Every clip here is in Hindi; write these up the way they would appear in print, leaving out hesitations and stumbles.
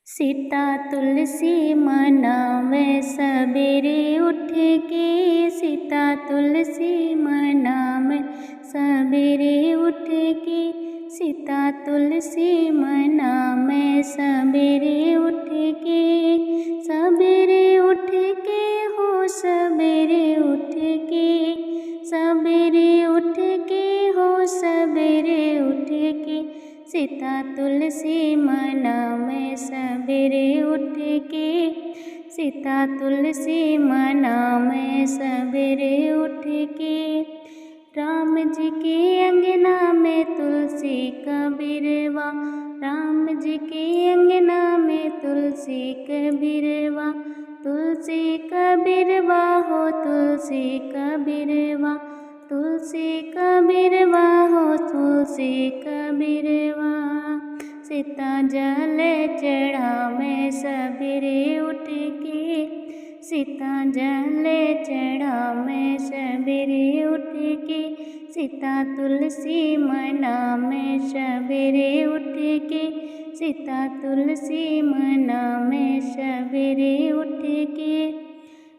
सीता तुलसी मनावे सबेरे उठ के, सीता तुलसी मनावे सबेरे उठ के, सीता तुलसी मनावे सबेरे उठ के, सबेरे उठ के हो सबेरे उठ के, सबेरे उठ के हो सबेरे उठ के, सीता तुलसी मनावे सबेरे उठ के, सीता तुलसी मनावे सबेरे उठ के। राम जी के अंगना में तुलसी कबीरवा, राम जी के अंगना में तुलसी कबीरवा, तुलसी कबीरवा हो तुलसी कबीरवा, तुलसी कबीरवा हो तुलसी कबीरवा। सीता जल चढ़ावे सबेरे उठ के, सीता जल चढ़ावे सबेरे उठ के, सीता तुलसी मनावे सबेरे उठ के, सीता तुलसी मनावे सबेरे उठ के।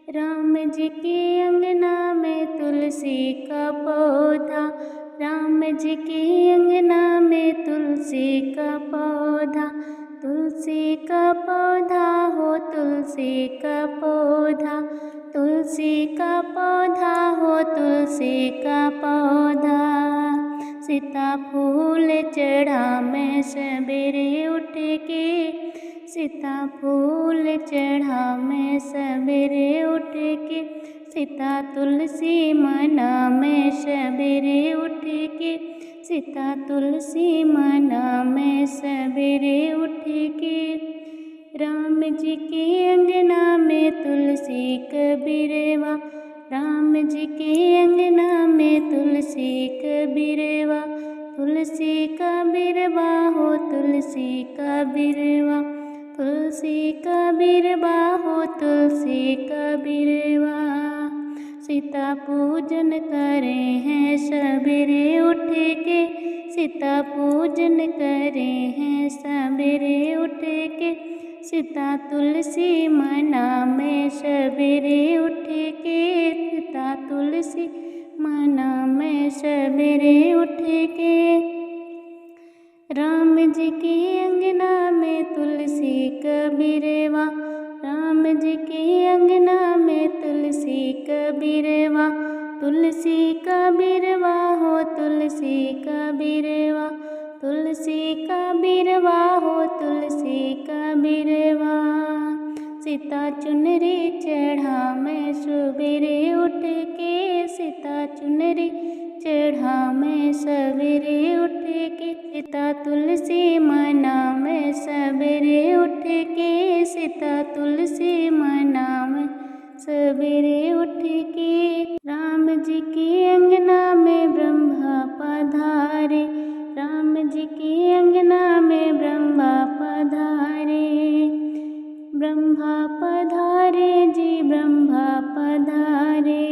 राम जी के अंगना में तुलसी का पौधा, राम जी के अंगना में तुलसी का पौधा, तुलसी का पौधा हो तुलसी का पौधा, तुलसी का पौधा हो तुलसी का पौधा। सीता फूल चढ़ावे सबेरे उठ के, सीता फूल चढ़ावे सबेरे उठ के, सीता तुलसी मनावे सबेरे उठ के, सीता तुलसी मनावे सबेरे उठ के। राम जी के अंगना में तुलसी कबीरवा, राम जी के अंगना में तुलसी कबीरवा, तुलसी कबीरवा हो तुलसी कबीरवा, तुलसी कबीरवा हो तुलसी कबीरवा। सीता पूजन करे हैं सबेरे उठ के, सीता पूजन करे हैं सबेरे उठ के, सीता तुलसी मनावे सबेरे उठ के, सीता तुलसी मनावे सबेरे उठ के। राम जी के अंगना में तुलसी कबीरवा, राम जी के अंगना में तुलसी कबीरवा, तुलसी कबीरवा हो तुलसी कबीरवा, तुलसी कबीरवा हो तुलसी कबीरवा। सीता चुनरी चढ़ावे सबेरे उठ के, सीता चुनरी चढ़ावे सबेरे उठ के, सीता तुलसी मनावे सबेरे उठ के, सीता तुलसी मनावे सबेरे उठ के। राम जी के अंगना में ब्रह्मा पधारे, राम जी के अंगना में ब्रह्मा पधारे, ब्रह्मा पधारे जी ब्रह्मा पधारे।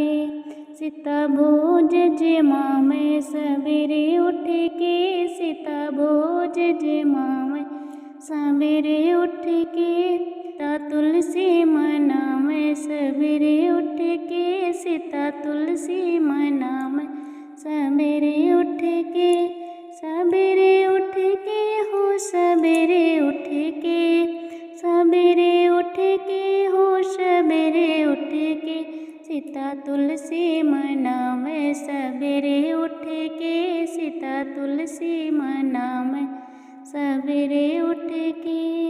सीता भोज जमावे सबेरे उठ के, सीता भोज जमावे सबेरे उठ के, सीता तुलसी मनावे सबेरे उठ के, सीता तुलसी मनावे सबेरे उठ के, सबेरे उठ के हो सबेरे उठ के, सबेरे उठ के हो सबेरे उठ के, सीता तुलसी मनावे सबेरे उठ के, सीता तुलसी मनावे सबेरे उठ के।